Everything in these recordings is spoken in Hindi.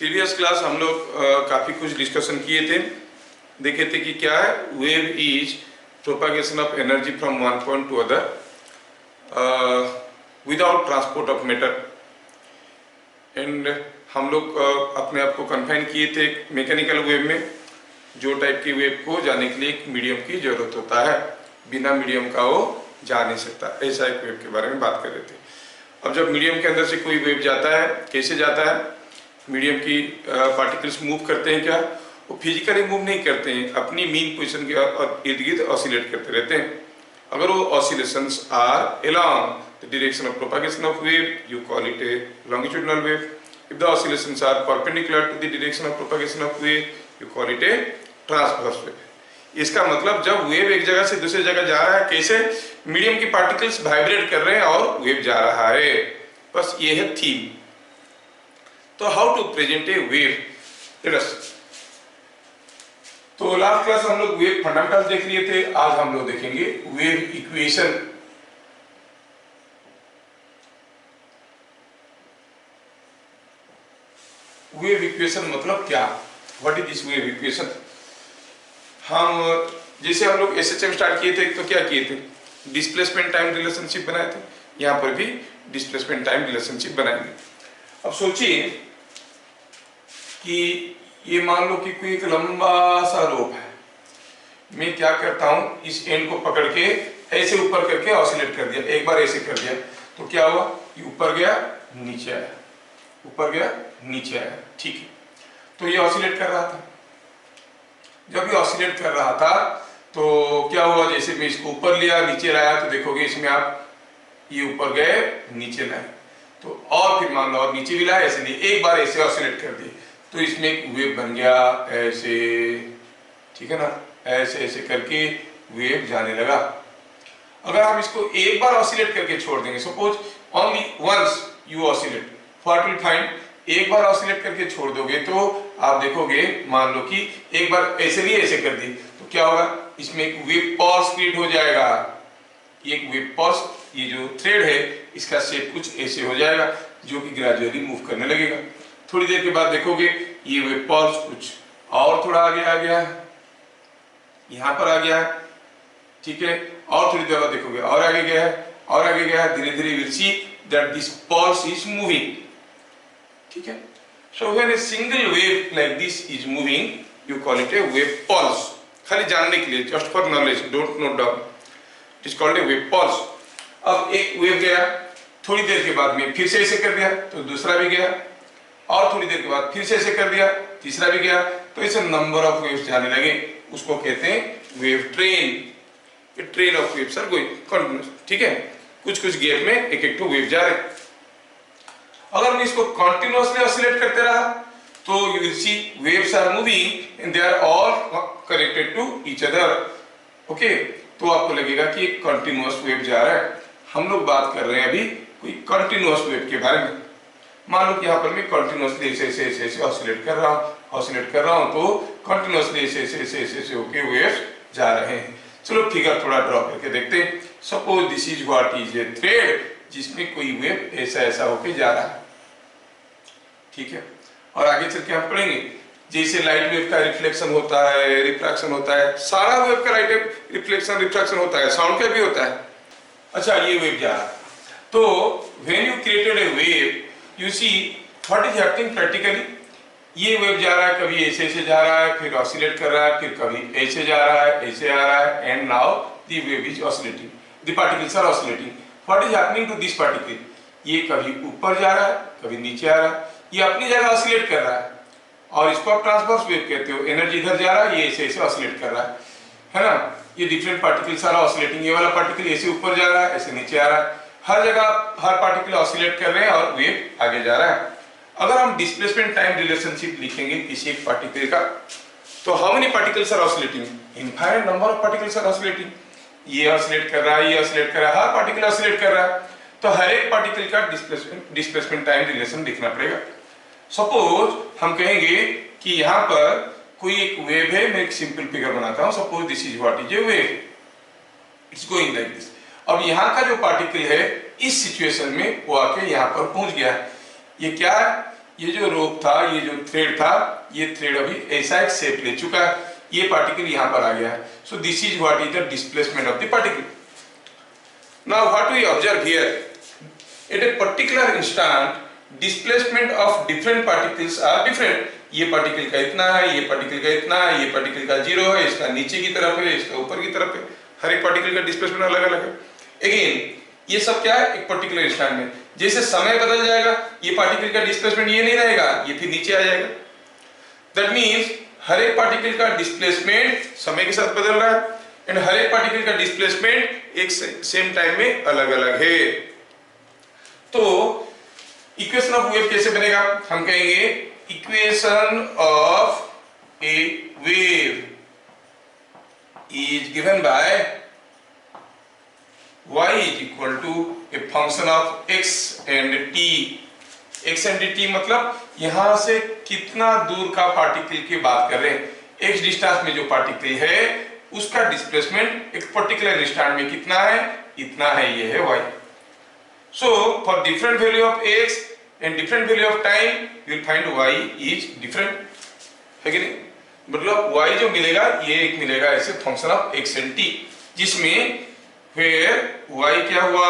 प्रीवियस क्लास हम लोग काफ़ी कुछ डिस्कशन किए थे, देखे थे कि क्या है wave is propagation of energy from one point two other without transport of matter. And हम लोग अपने आप को कन्फाइन किए थे मैकेनिकल वेव में, जो टाइप की वेव को जाने के लिए एक मीडियम की जरूरत होता है, बिना मीडियम का वो जा नहीं सकता। ऐसा एक वेव के बारे में बात कर रहे थे। अब जब मीडियम के अंदर से कोई वेव जाता है, कैसे जाता है, मीडियम की पार्टिकल्स मूव करते हैं क्या, वो फिजिकली मूव नहीं करते हैं, अपनी मीन पोजीशन के इर्द गिर्द ऑसिलेट करते रहते हैं। अगर वो oscillations are along the direction of propagation of wave, you call it a longitudinal wave. If the oscillations are perpendicular to the direction of propagation of wave, you call it a transverse wave. इसका मतलब जब वेव एक जगह से दूसरी जगह जा रहा है, कैसे मीडियम की पार्टिकल्स वाइब्रेट कर रहे हैं और वेव जा रहा है, बस ये है थीम। तो how to present a wave. तो लास्ट क्लास हम लोग वेव फंडामेंटल्स देख लिए थे, आज हम लोग देखेंगे वेव इक्वेशन। वेव इक्वेशन मतलब क्या, what is this wave equation. हम जैसे हम लोग एसएचएम स्टार्ट किए थे तो क्या किए थे, डिस्प्लेसमेंट टाइम रिलेशनशिप बनाए थे, यहां पर भी डिस्प्लेसमेंट टाइम रिलेशनशिप बनाएंगे। अब सोचिए कि ये मान लो कि कोई एक लंबा सा रोप है, मैं क्या करता हूं, इस एंड को पकड़ के ऐसे ऊपर करके ऑसिलेट कर दिया, एक बार ऐसे कर दिया तो क्या हुआ, ये ऊपर गया नीचे आया, ऊपर गया नीचे आया, ठीक है। तो ये ऑसिलेट कर रहा था, जब ये ऑसिलेट कर रहा था तो क्या हुआ, जैसे मैं इसको ऊपर लिया नीचे लाया तो देखोगे इसमें आप ये ऊपर गए नीचे लाए, तो और फिर मान लो और नीचे भी लाए, ऐसे नहीं, एक बार ऐसे ऑसिलेट कर दिए तो इसमें एक वेव बन गया ऐसे, ठीक है ना, ऐसे ऐसे करके वेव जाने लगा। अगर हम इसको एक बार ऑसिलेट करके छोड़ देंगे, suppose only once you oscillate, what will find, एक बार ऑसिलेट करके छोड़ दोगे तो आप देखोगे, मान लो कि एक बार ऐसे भी ऐसे कर दी तो क्या होगा, इसमें एक वेव पॉज क्रिएट हो जाएगा, एक वेव पॉज, ये जो थ्रेड है इसका शेप कुछ ऐसे हो जाएगा जो कि ग्रेजुअली मूव करने लगेगा। थोड़ी देर के बाद देखोगे ये वेव पॉज कुछ और थोड़ा आगे आ गया है, यहां पर आ गया है, ठीक है, और थोड़ी देर बाद देखोगे और आगे गया है, और आगे गया है, धीरे धीरे will see that this pause is moving, ठीक है। So when a single wave like this is moving, you call it a wave pulse. खाली जानने के लिए, just for knowledge, don't note down. It is called a wave pulse. अब एक वेव गया, थोड़ी देर के बाद में फिर से ऐसे कर दिया तो दूसरा भी गया, और थोड़ी देर के बाद फिर से ऐसे कर दिया, तीसरा भी गया, तो ऐसे नंबर ऑफ वेव्स जाने लगे, उसको कहते हैं wave train. Train of waves are going continuous, ठीक है, कुछ कुछ गैप में एक एक वेव जा रहे। अगर मैं इसको कंटिन्यूअसली ऑसिलेट करते रहा तो you will see waves are moving and they are all connected to each other, okay. तो आपको लगेगा कि एक कंटिन्यूअस वेव जा रहा है। हम लोग बात कर रहे हैं अभी कोई कंटिन्यूअस वेव के बारे में। मान लो कि यहाँ पर मैं कंटिन्यूअसली ऐसे ऐसे ऐसे ऐसे ऑसिलेट कर रहा हूँ तो कंटिन्यूअसली ऐसे ऐसे ऐसे ऐसे ऐसे होके वेव्स जा रहे हैं। चलो फिगर थोड़ा ड्रॉ करके देखते हैं। Suppose this is what is a thread, जिसमें कोई वेव ऐसा ऐसा होके जा रहा है, ठीक है। और आगे चल के हम पढ़ेंगे जैसे लाइट वेव का रिफ्लेक्शन होता है, रिफ्रैक्शन होता है, सारा वेव का लाइट रिफ्लेक्शन रिफ्रैक्शन होता है, साउंड का भी होता है। अच्छा, ये वेव जा रहा है, तो when you created a wave, you see what is happening practically. ये वेव जा रहा है, कभी ऐसे ऐसे जा रहा है, फिर ऑसिलेट कर रहा है, फिर कभी ऐसे जा रहा है, ऐसे आ रहा है, and now the wave is oscillating, the particles are oscillating. What is happening to this particle, ये कभी ऊपर जा रहा है, कभी नीचे आ रहा है, ये अपनी जगह ऑसिलेट कर रहा है, और इसको आप ट्रांसवर्स वेव कहते हो। एनर्जी इधर जा रहा है, ये ऐसे ऐसे ऑसिलेट कर रहा है ना। ये डिफरेंट पार्टिकल्स आर ऑसिलेटिंग, ये वाला पार्टिकल ऐसे ऊपर जा रहा है, ऐसे नीचे आ रहा है, हर जगह हर पार्टिकल ऑसिलेट कर रहे हैं और वेव आगे जा रहा है। अगर हम डिस्प्लेसमेंट टाइम रिलेशनशिप लिखेंगे किसी एक पार्टिकल का, तो how many particles are oscillating, infinite number of particles are oscillating. ये ऑसिलेट कर रहा है, ये ऑसिलेट कर रहा है, हर पार्टिकल ऑसिलेट कर रहा है, तो हर एक पार्टिकल का डिस्प्लेसमेंट टाइम रिलेशन लिखना पड़ेगा। सपोज हम कहेंगे कि यहाँ पर कोई एक वेव है, मैं एक सिंपल फिगर बनाता हूँ। Suppose this is what is a wave, it's going like this. अब यहाँ का जो पार्टिकल है इस सिचुएशन में वो आके यहाँ पर पहुंच गया। ये क्या है, ये जो रोप था, ये जो थ्रेड था, ये थ्रेड अभी ऐसा एक शेप ले चुका है, ये पार्टिकल यहां पर आ गया है। So this is what is the displacement of the particle. Now what we observe here, at a particular instant displacement of different particles are different. ये पार्टिकल का इतना है, ये पार्टिकल का इतना है, ये पार्टिकल का 0 है, इसका नीचे की तरफ है, इसका ऊपर की तरफ है, हर एक पार्टिकल का डिस्प्लेसमेंट अलग अलग है। अगेन ये सब क्या है, एक पर्टिकुलर इंस्टेंट में। जैसे समय बदल जाएगा, ये पार्टिकल का डिस्प्लेसमेंट ये नहीं रहेगा, ये फिर नीचे आ जाएगा। दैट मींस हर एक पार्टिकल का डिस्प्लेसमेंट समय के साथ बदल रहा है एंड हर एक पार्टिकल का डिस्प्लेसमेंट एक सेम टाइम में अलग अलग है। तो इक्वेशन ऑफ वेव कैसे बनेगा, हम कहेंगे equation of A wave is given by y is equal to a function of x and t। x and t मतलब यहां से कितना दूर का पार्टिकल की बात कर रहे हैं, x डिस्टेंस में जो पार्टिकल है उसका डिस्प्लेसमेंट एक पर्टिकुलर इंस्टेंट में कितना है, इतना है, ये है y। So for different value of x and different value of time you will find y is different, है कि नहीं। मतलब y जो मिलेगा ये एक मिलेगा ऐसे function of x and t, जिसमें where y क्या हुआ,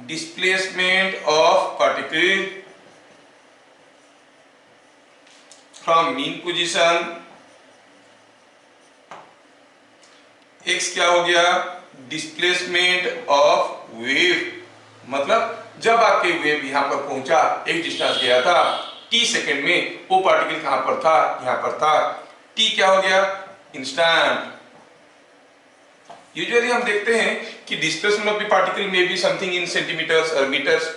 displacement of particle from mean position, x क्या हो गया, डिस्प्लेसमेंट ऑफ वेव। मतलब जब आपके वेव यहां पर पहुंचा, एक डिस्टेंस गया था t सेकेंड में, वो पार्टिकल कहां पर था, यहां पर था, t क्या हो गया, इंस्टेंट। यूजुअली हम देखते हैं कि डिस्प्लेसमेंट ऑफ द पार्टिकल में बी समथिंग इन सेंटीमीटर्स और मीटर्स,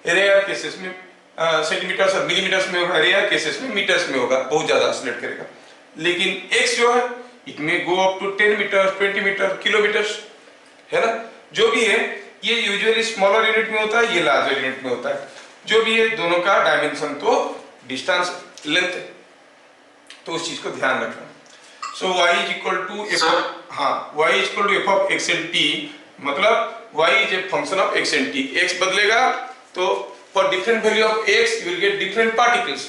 रेयर केसेस में सेंटीमीटर्स और मिलीमीटर्स में होगा, रेयर केसेस में मीटर्स में होगा, बहुत ज्यादा ऑसिलेट करेगा। लेकिन x जो है it may go up to 10 metre, 20 metre, kilometres, है ना। जो भी है ये यूजुअली स्मॉलर यूनिट में होता है, ये लार्जर यूनिट में होता है। जो भी है दोनों का डायमेंशन तो डिस्टेंस लेंथ है, तो उस चीज को ध्यान रखना। So y is equal to f, हाँ y is equal to f of x and t, मतलब y is a function of x and t। x बदलेगा तो for different value of x you will get different particles.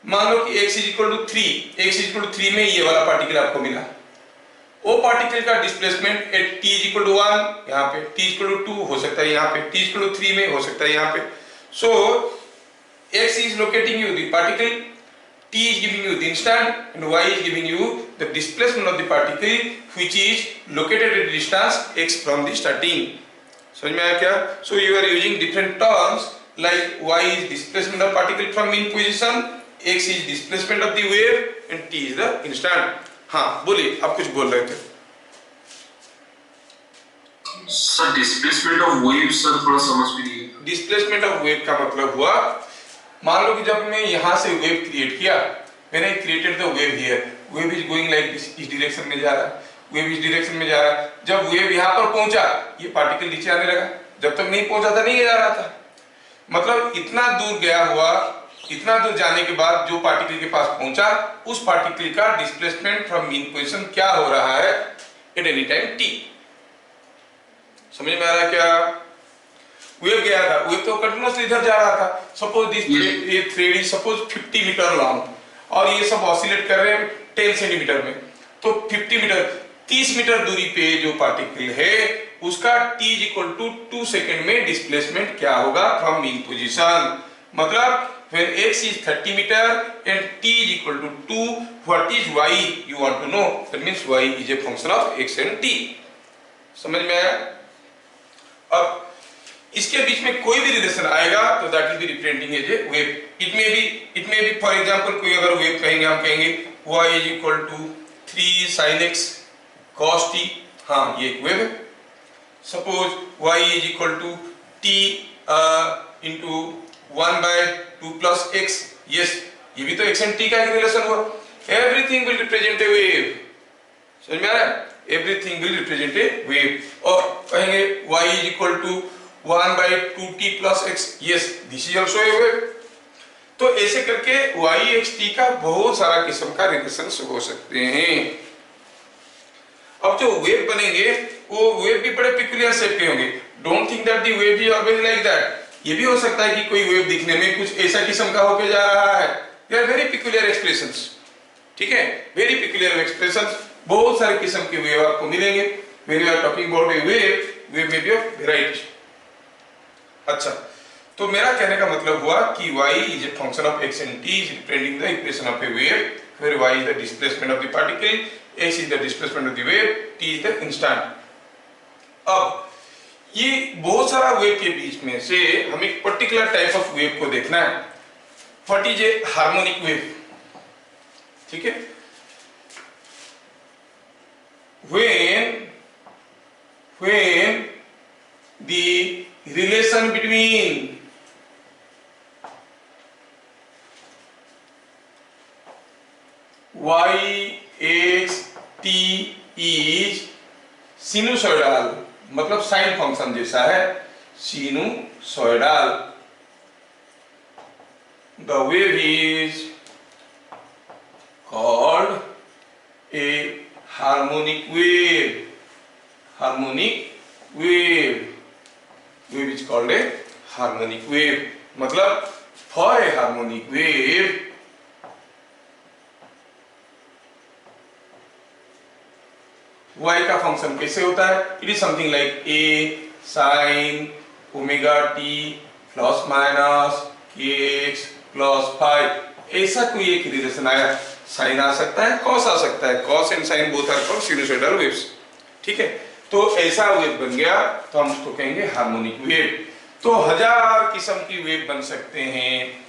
मान लो कि x is equal to 3, x is equal to 3 में ये वाला पार्टिकल आपको मिला, वो पार्टिकल का displacement at t is equal to 1 यहाँ पे, t इज इक्वल टू 2 हो सकता है यहाँ पे, t इज इक्वल टू 3 में हो सकता है यहाँ पे। सो x is locating you the particle, t is giving you the instant and y is giving you the displacement of the particle which is located at distance x from the starting। समझ में आया क्या? So you are using different terms like y is displacement of particle from mean position, x is displacement of the wave and t is the instant। हाँ बोलिए, आप कुछ बोल रहे थे। Sir displacement of wave sir थोड़ा समझ में नहीं। डिस्प्लेसमेंट ऑफ वेव का मतलब हुआ, मान लो कि जब मैं यहां से वेव क्रिएट किया, मैंने created the wave here, wave is going like this, इस डायरेक्शन में जा रहा है, वेव इस डायरेक्शन में जा रहा है। जब वेव यहां पर पहुंचा, ये पार्टिकल नीचे आने लगा, जब तक नहीं पहुंचा था नहीं जा रहा था। मतलब इतना दूर गया हुआ, इतना दूर जाने के बाद जो पार्टिकल के पास पहुंचा, उस पार्टिकल का डिस्प्लेसमेंट फ्रॉम मीन पोजीशन क्या हो रहा है एट एनी टाइम t। समझ में आ रहा है क्या? वेव गया था, वेव तो कंटिन्यूअसली इधर जा रहा था। सपोज दिस ये thread is suppose 50 metre long और ये सब ऑसिलेट कर रहे हैं 10 सेंटीमीटर में, तो 50 मीटर 30 मीटर दूरी पे जो पार्टिकल है उसका t is equal to 2 second में डिस्प्लेसमेंट क्या होगा फ्रॉम मीन पोजीशन। मतलब when x is 30 meter and t is equal to 2, what is y you want to know? That means y is a function of x and t। समझ में आया? अब इसके बीच में कोई भी रिलेशन आएगा तो that will be representing as a wave. It may be for example कोई अगर वेव कहेंगे, हम कहेंगे y is equal to 3 sin x cos t, हाँ ये एक वेव है। Suppose y is equal to t into 1 by 2 plus x, yes ये भी तो x and t का एक रिलेशन हुआ। Everything will represent a wave. समझ में आ रहा है? Everything will represent a wave. और कहेंगे y is equal to 1 by 2t plus x, yes this is also a wave। तो ऐसे करके y x t का बहुत सारा किस्म का रिलेशन हो सकते हैं। अब जो वेव बनेंगे वो वेव भी बड़े पिक्यूलियर शेप के होंगे। Don't think that the wave is always like that. ये भी हो सकता है कि कोई वेव दिखने में कुछ ऐसा किस्म का होके जा रहा है। They are very peculiar expressions, ठीक है, वेरी पिक्यूलियर एक्सप्रेशंस। बहुत सारे किस्म के वेव आपको मिलेंगे। When you are talking about a wave may be of variety. अच्छा, तो मेरा कहने का मतलब हुआ कि y is a function of x and t is representing the equation of a wave, where y is the displacement of the particle, x is the displacement of the wave, t is the instant। अब ये बहुत सारा वेव के बीच में से हम एक पर्टिकुलर टाइप ऑफ वेव को देखना है। What is a harmonic wave, ठीक है। when the relation between y x t is sinusoidal, मतलब साइन फंक्शन जैसा है, sinusoidal, the wave is called a harmonic wave। harmonic wave is called a harmonic wave। मतलब for a harmonic wave y का फंक्शन कैसे होता है? It is something like a sin omega t plus minus kx plus phi. ऐसा कोई एक रिलेशन आया, साइन आ सकता है, कॉस आ सकता है, cos and sine both are called sinusoidal waves, ठीक है। तो ऐसा वेव बन गया तो हम उसको कहेंगे हार्मोनिक वेव। तो 1000 किस्म की वेव बन सकते हैं,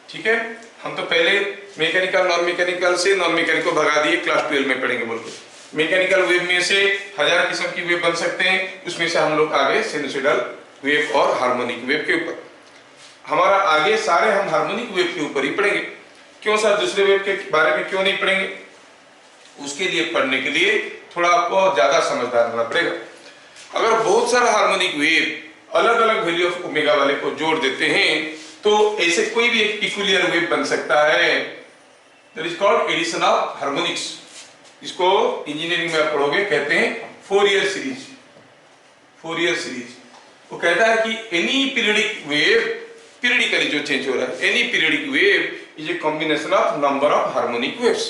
ठीक है। हम तो पहले मैकेनिकल नॉन मैकेनिकल से नॉन मैकेनिकल को भगा दिए, क्लास 12 में पढ़ेंगे बोलते। मैकेनिकल वेव में से 1000 किस्म की वेव बन सकते हैं, उसमें से हम लोग आगे सिनुसॉइडल वेव और हार्मोनिक वेव के ऊपर, हमारा आगे सारे हम हार्मोनिक वेव के ऊपर ही पढ़ेंगे। क्यों सर दूसरे वेव के बारे में क्यों नहीं पढ़ेंगे? उसके लिए पढ़ने के लिए थोड़ा आपको ज्यादा समझदार होना पड़ेगा। अगर बहुत सारा हार्मोनिक वेव अलग अलग वैल्यू ऑफ ओमेगा वाले को जोड़ देते हैं तो ऐसे कोई भी एक पिक्यूलियर वेव बन सकता है, that is called addition of harmonics. इसको इंजीनियरिंग में आप पढ़ोगे, कहते हैं फोरियर सीरीज। फोरियर सीरीज वो कहता है कि एनी पीरियडिक वेव, पीरियडिकली जो चेंज हो रहा है, any periodic wave is a combination of number of harmonic waves.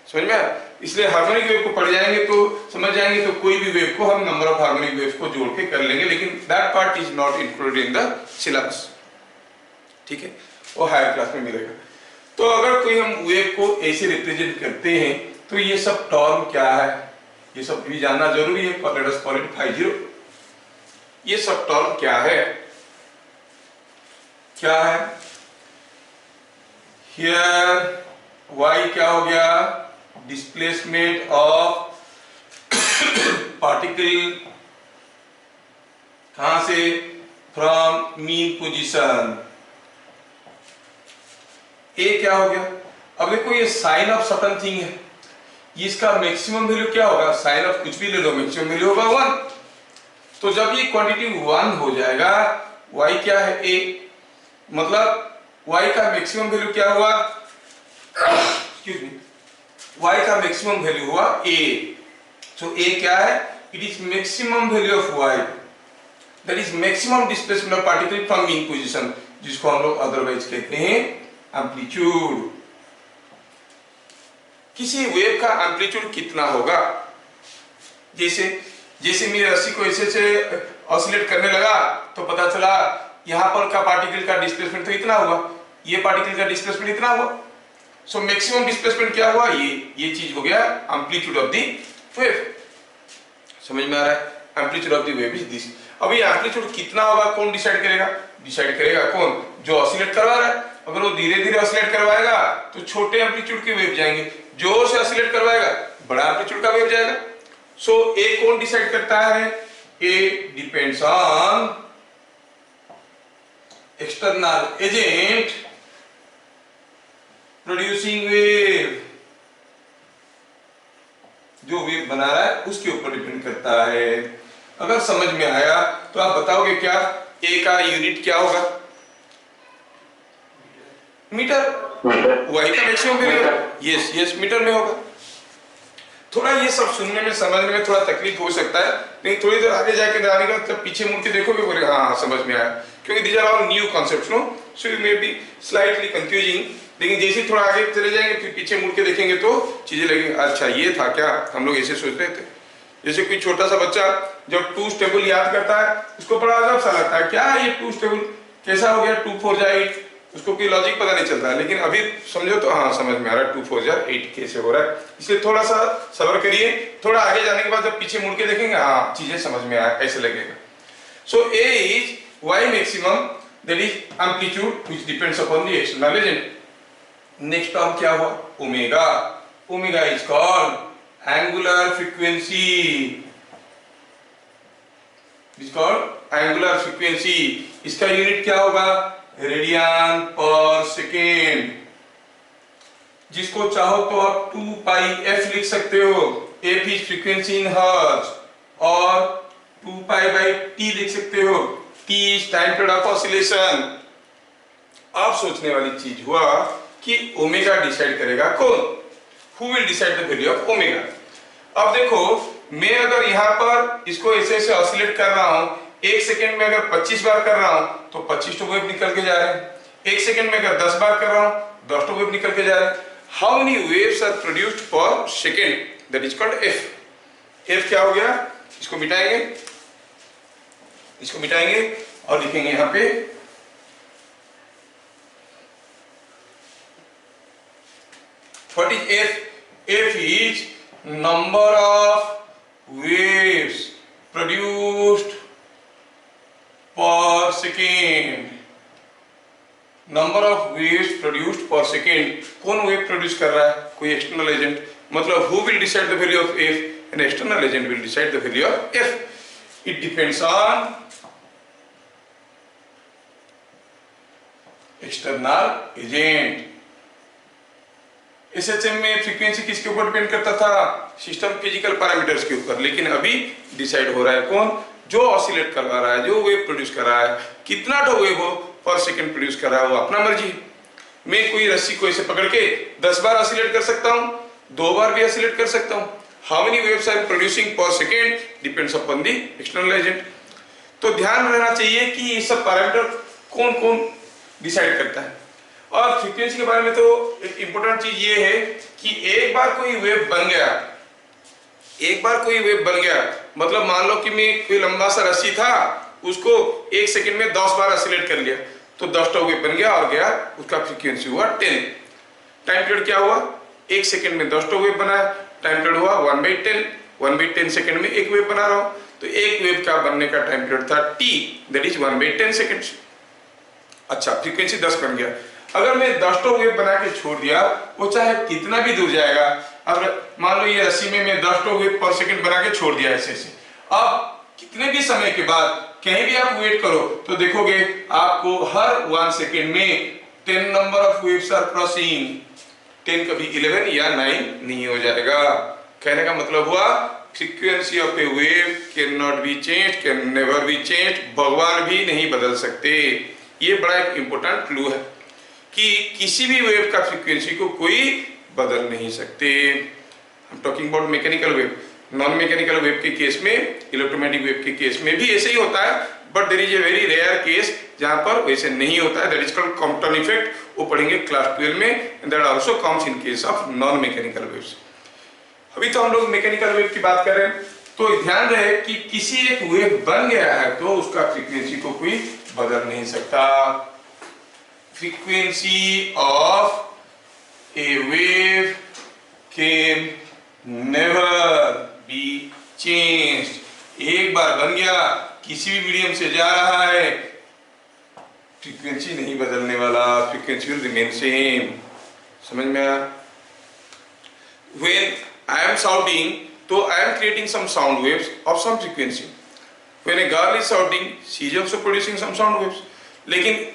समझ में आया? इसलिए हार्मोनिक वेव को पढ़ जाएंगे तो समझ जाएंगे, तो कोई भी वेव को हम नंबर ऑफ हार्मोनिक वेव्स को जोड़ के कर लेंगे, लेकिन that part is not included in the syllabus, ठीक है, वो हायर क्लास में मिलेगा। तो अगर कोई हम वेव को ऐसे रिप्रेजेंट करते हैं तो ये सब टर्म क्या है, ये सब भी जानना जरूरी है। Let us call it 50। ये सब टर्म क्या है, क्या है? हियर y क्या हो गया? डिस्प्लेसमेंट ऑफ पार्टिकल, कहां से? From mean position. a क्या हो गया? अब देखो ये साइन ऑफ सर्टेन थिंग है, इसका मैक्सिमम वैल्यू क्या होगा? साइन ऑफ कुछ भी ले लो, मैक्सिमम वैल्यू होगा 1। तो जब ये क्वांटिटी 1 हो जाएगा, y क्या है? a, मतलब y का मैक्सिमम वैल्यू क्या हुआ? एक्सक्यूज मी, y का मैक्सिमम वैल्यू हुआ a। तो a क्या है? It is maximum value of y, that is maximum displacement of particle from mean position, जिसको हम लोग अदरवाइज कहते हैं एम्पलीट्यूड। किसी वेव का एम्पलीट्यूड कितना होगा? जैसे मेरी रस्सी को ऐसे से ऑसिलेट करने लगा तो पता चला यहां पर का पार्टिकल का डिस्प्लेसमेंट तो इतना हुआ, ये पार्टिकल का डिस्प्लेसमेंट इतना हुआ। सो मैक्सिमम डिस्प्लेसमेंट क्या हुआ? ये चीज हो गया एम्पलीट्यूड ऑफ द वेव। समझ में आ रहा है? Amplitude of the wave is this. अब ये एम्पलीट्यूड कितना होगा कौन डिसाइड करेगा? डिसाइड करेगा कौन? जो ऑसिलेट करवा रहा है। अगर वो धीरे धीरे ऑसिलेट करवाएगा तो छोटे एम्पलीट्यूड के वेव जाएंगे, जोर से ऑसिलेट करवाएगा बड़ा एम्पलीट्यूड का वेव जाएगा। सो ए कौन डिसाइड करता है? A depends on external agent producing wave, जो वेव बना रहा है उसके ऊपर डिपेंड करता है। अगर समझ में आया तो आप बताओगे क्या? ए का यूनिट क्या होगा? मीटर। वाई का मैक्सिमम वैल्यू यस मीटर में होगा। थोड़ा ये सब सुनने में समझने में थोड़ा तकलीफ हो सकता है, लेकिन थोड़ी देर आगे जाके आने का जब पीछे मुड़ के देखोगे बोले हाँ समझ में आया। क्योंकि these are all new concepts, no? So it may be slightly confusing. लेकिन जैसे थोड़ा आगे चले जाएंगे फिर पीछे मुड़ के देखेंगे तो चीजें लगेंगी अच्छा ये था क्या, हम लोग ऐसे सोचते थे। जैसे कोई छोटा सा बच्चा जब 2's टेबल याद करता है उसको बड़ा अजीब सा लगता है, क्या ये 2's टेबल कैसा हो गया, 2 4 जा 8, उसको कोई लॉजिक पता नहीं चलता है। लेकिन अभी समझो तो हाँ समझ में आ रहा है 2 4 जा 8 कैसे हो रहा है। इसलिए थोड़ा सा सब्र करिए, थोड़ा आगे जाने के बाद जब पीछे मुड़ के देखेंगे हाँ चीजें समझ में आया ऐसे लगेगा। सो ए is y maximum, that is amplitude which depends upon the external agent. Next term क्या हुआ, omega. Omega is called angular frequency, is called angular frequency. इसका यूनिट क्या होगा, रेडियन पर सेकेंड। जिसको चाहो तो आप 2 पाई f लिख सकते हो, f is frequency in hertz, और 2 पाई बाई t लिख सकते हो, t is time period of oscillation. अब सोचने वाली चीज हुआ कि ओमेगा डिसाइड करेगा कौन, who will decide the value of omega. अब देखो मैं अगर यहाँ पर इसको ऐसे ऐसे ऑसिलेट कर रहा हूँ, 1 सेकेंड में अगर 25 बार कर रहा हूँ तो 25 तो वेव निकल के जा रहे हैं, 1 सेकेंड में अगर 10 बार कर रहा हूँ 10 तो वेव निकल के जा रहे हैं। How many waves are produced per second, that is called F. F क्या हो गया, इसको मिटाएंगे, इसको मिटाएंगे और लिखेंगे यहाँ पे what is f? f is number of waves produced per second, number of waves produced per second। कौन वेव प्रोड्यूस कर रहा है, कोई एक्सटर्नल एजेंट, मतलब who will decide the value of f? an external agent will decide the value of f. it depends on external agent। SHM में फ्रीक्वेंसी किसके ऊपर डिपेंड करता था, सिस्टम फिजिकल पैरामीटर्स के ऊपर, लेकिन अभी डिसाइड हो रहा है कौन, जो ऑसिलेट करवा रहा है, जो वेव प्रोड्यूस कर रहा है, कितना तो वेव हो पर सेकंड प्रोड्यूस कर रहा है वो अपना मर्जी। मैं कोई रस्सी को ऐसे पकड़ के 10 बार ऑसिलेट कर सकता हूँ, 2 बार भी ऑसिलेट कर सकता हूँ। How many waves I am producing per second depends upon the external agent. तो ध्यान रहना चाहिए कि ये सब पैरामीटर कौन कौन डिसाइड करता है। और फ्रीक्वेंसी के बारे में तो एक इंपॉर्टेंट चीज ये है कि एक बार कोई वेव बन गया, एक बार कोई वेव बन गया मतलब मान लो कि मैं कोई लंबा सा रस्सी था, उसको 1 सेकंड में 10 बार ऑसिलेट कर लिया तो 10 वेव बन गया और गया, उसका फ्रीक्वेंसी हुआ 10। टाइम पीरियड क्या हुआ, 1 सेकंड में 10 वेव बना, टाइम पीरियड हुआ 1/10, 1/10 सेकंड में एक वेव बना रहा हूं, तो एक वेव का बनने का टाइम पीरियड था t, दैट इज 1/10 सेकंड्स। अच्छा फ्रीक्वेंसी 10 बन गया, अगर मैं 10 वेव बना के छोड़ दिया, वो चाहे कितना भी दूर जाएगा, अब मान लो ये रस्सी में मैं 10 वेव पर सेकंड बना के छोड़ दिया ऐसे ऐसे, अब कितने भी समय के बाद कहीं भी आप वेट करो तो देखोगे आपको हर 1 सेकंड में 10 number of waves are crossing, 10 कभी 11 या 9 नहीं हो जाएगा। कहने का मतलब हुआ frequency of A wave can not be changed, can never be changed, भगवान भी नहीं बदल सकते। ये बड़ा एक इंपॉर्टेंट क्लू है कि किसी भी वेव का फ्रीक्वेंसी को कोई बदल नहीं सकते। हम talking about mechanical wave, non mechanical wave के केस में, इलेक्ट्रोमैग्नेटिक वेव के केस में भी ऐसे ही होता है, but there is a very rare case जहां पर वैसे नहीं होता है, that is called Compton effect, वो पढ़ेंगे क्लास 12 में, and that also comes in case of non mechanical waves. अभी तो हम लोग मैकेनिकल वेव की बात कर रहे हैं, तो ध्यान रहे कि किसी एक वेव बन गया है तो उसका फ्रीक्वेंसी को कोई बदल नहीं सकता। Frequency of a wave can never be changed। एक बार बन गया, किसी भी मीडियम से जा रहा है, फ्रीक्वेंसी नहीं बदलने वाला, फ्रीक्वेंसी will remain same। समझ में आया? When I am shouting, तो I am creating some sound waves of some frequency। When a girl is shouting, she is also producing some sound waves। लेकिन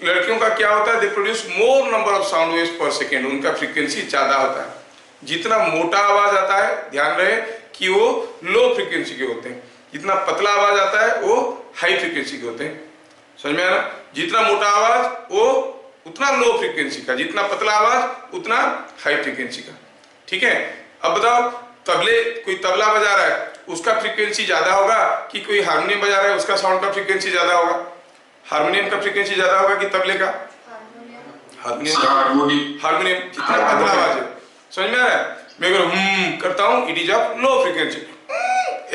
लड़कियों का क्या होता है, they produce more number of sound waves पर सेकेंड, उनका फ्रीक्वेंसी ज्यादा होता है। जितना मोटा आवाज आता है, ध्यान रहे कि वो लो फ्रीक्वेंसी के होते हैं, जितना पतला आवाज आता है वो हाई फ्रीक्वेंसी के होते हैं। समझ में आया? जितना मोटा आवाज वो उतना लो फ्रीक्वेंसी का, जितना पतला आवाज उतना हाई फ्रीक्वेंसी का। ठीक है, अब बताओ तबले, कोई तबला बजा रहा है उसका फ्रीक्वेंसी ज्यादा होगा कि कोई हारमोनियम बजा रहा है उसका साउंड का फ्रीक्वेंसी ज्यादा होगा? हारमोनियम का फ्रीक्वेंसी ज्यादा होगा कि तबले का? हारमोनियम सर हार्मोनियम हारमोनियम कितना पतला आवाज है, समझ में आ रहा है? मैं अगर करता हूँ it is of low frequency,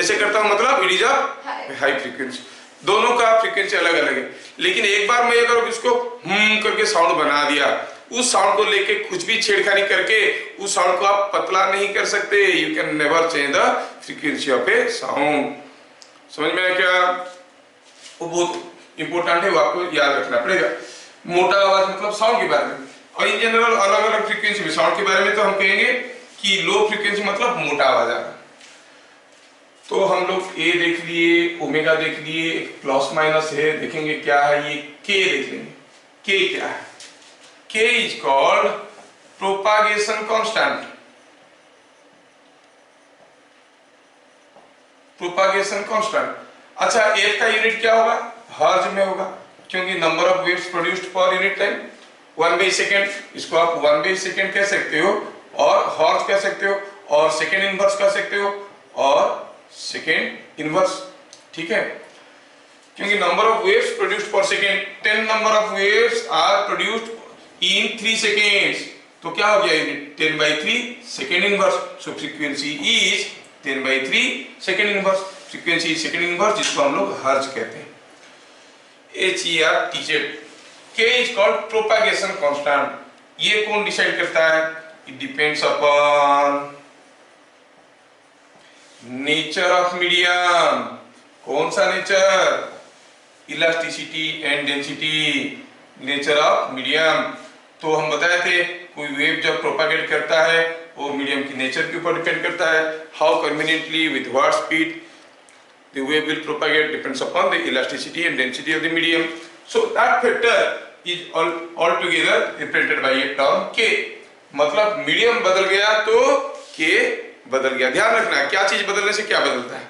ऐसे करता हूँ मतलब it is of high frequency. दोनों का फ्रीक्वेंसी अलग अलग है, लेकिन एक बार मैं अगर इसको करके साउंड बना दिया, उस साउंड को लेके कुछ भी छेड़खानी करके उस साउंड को आप पतला नहीं कर सकते। You can never change the frequency of A sound. समझ में आया क्या? वो बहुत इंपॉर्टेंट है, वो आपको याद रखना पड़ेगा। मोटा आवाज मतलब साउंड के बारे में, और इन जनरल अलग अलग फ्रीक्वेंसी में साउंड के बारे में तो हम कहेंगे कि लो फ्रीक्वेंसी मतलब मोटा आवाज आ रहा है। तो हम लोग ए देख लिए, ओमेगा देख लिए, प्लस माइनस है, देखेंगे क्या है ये के देख लेंगे। के क्या है? K is called propagation constant. Propagation constant. अच्छा, एफ का यूनिट क्या होगा? हर्ज में होगा, क्योंकि number of waves produced per unit time 1/सेकंड। इसको आप 1/सेकंड कह सकते हो, और हर्ज कह सकते हो, और सेकंड इनवर्स कह सकते हो, और सेकेंड इनवर्स। ठीक है, क्योंकि number of waves produced per second, 10 number of waves are produced in 3 seconds, तो क्या हो गया unit? 10/3 second inverse. So frequency is 10/3 second inverse. Frequency second inverse, जिसको हम लोग हर्ज कहते हैं, HERTZ। K is called propagation constant. ये कौन डिसाइड करता है? It depends upon nature of medium. कौन सा nature? Elasticity and density, nature of medium. तो हम बताए थे कोई वेव जब प्रोपागेट करता है वो मीडियम की नेचर के ऊपर डिपेंड करता है। How conveniently with what speed the wave will propagate depends upon the elasticity and density of the medium. So that factor is altogether represented by a term K। मतलब मीडियम बदल गया तो K बदल गया। ध्यान रखना, क्या चीज बदलने से क्या बदलता है।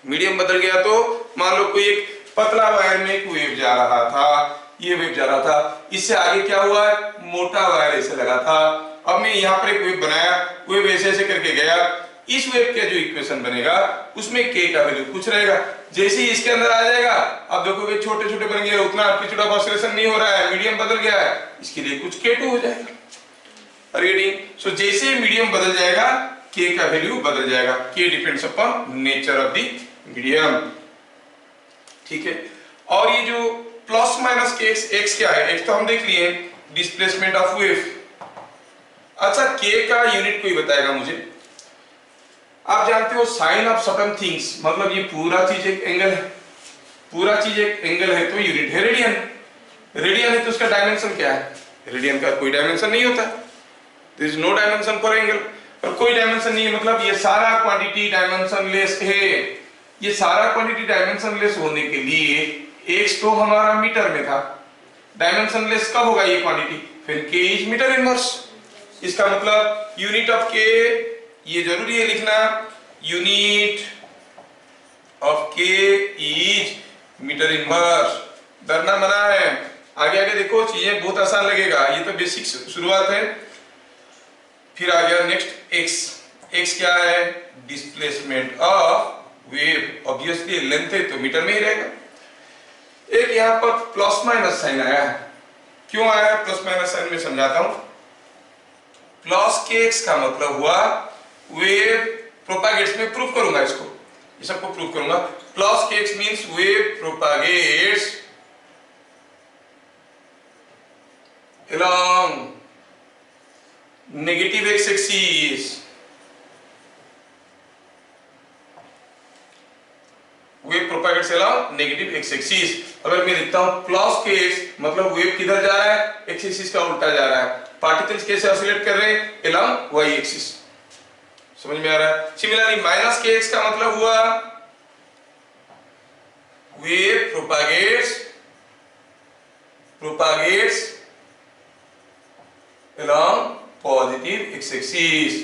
मीडियम बदल गया तो मान लो कोई एक पतला वायर में एक वेव जा रहा था, ये वेव जा रहा था, इससे आगे क्या हुआ है? मोटा वायर ऐसे लगा था। अब मैं यहाँ पर एक वेव बनाया, वेव ऐसे ऐसे करके गया, इस वेव का जो इक्वेशन बनेगा उसमें K का वैल्यू कुछ रहेगा। जैसे ही इसके अंदर आ जाएगा, अब देखोगे छोटे छोटे बन गए, उतना एम्पलीट्यूड ऑफ ऑसिलेशन नहीं हो रहा है, मीडियम बदल गया है, इसके लिए कुछ K2 हो जाएगा। रीडिंग। सो जैसे मीडियम बदल जाएगा K का वैल्यू बदल जाएगा। K depends upon nature of the medium. ठीक है, और ये जो प्लस माइनस के एक्स क्या है? एक्स तो हम देख लिए, डिस्प्लेसमेंट ऑफ वेव। अच्छा, K का यूनिट कोई बताएगा मुझे? आप जानते हो साइन ऑफ सर्टेन थिंग्स, मतलब ये पूरा चीज एक एंगल है, पूरा चीज एक एंगल है तो यूनिट है रेडियन। रेडियन है तो उसका डायमेंशन क्या है? रेडियन का कोई डायमेंशन नहीं होता, there is no dimension for angle. और कोई डायमेंशन नहीं है मतलब ये सारा क्वांटिटी डायमेंशन लेस है। ये सारा क्वांटिटी डायमेंशन लेस होने के लिए एक्स तो हमारा मीटर में था, डायमेंशन लेस कब होगा ये क्वांटिटी? फिर K इज मीटर इनवर्स। इसका मतलब यूनिट ऑफ K, ये जरूरी है लिखना, unit of K is metre inverse. डरना मना है। आगे आगे देखो चीजें बहुत आसान लगेगा, ये तो बेसिक शुरुआत है। फिर आ गया नेक्स्ट x। x क्या है? Displacement of wave. Obviously length है तो मीटर में ही रहेगा। एक यहाँ पर प्लस माइनस साइन आया है, क्यों आया है प्लस माइनस साइन? में समझाता हूं। प्लस kx का मतलब हुआ वेव प्रोपागेट्स, में प्रूफ करूंगा इसको, ये सबको प्रूफ करूंगा। Plus kx means wave propagates along negative x axis। Wave propagates along negative x axis. अगर मैं लिखता हूं प्लस kx मतलब वेव किधर जा रहा है? x एक्सिस का उल्टा जा रहा है। पार्टिकल्स कैसे ऑसिलेट कर रहे हैं? along y axis. समझ में आ रहा है? सिमिलरली माइनस kx का मतलब हुआ wave propagates along positive x axis.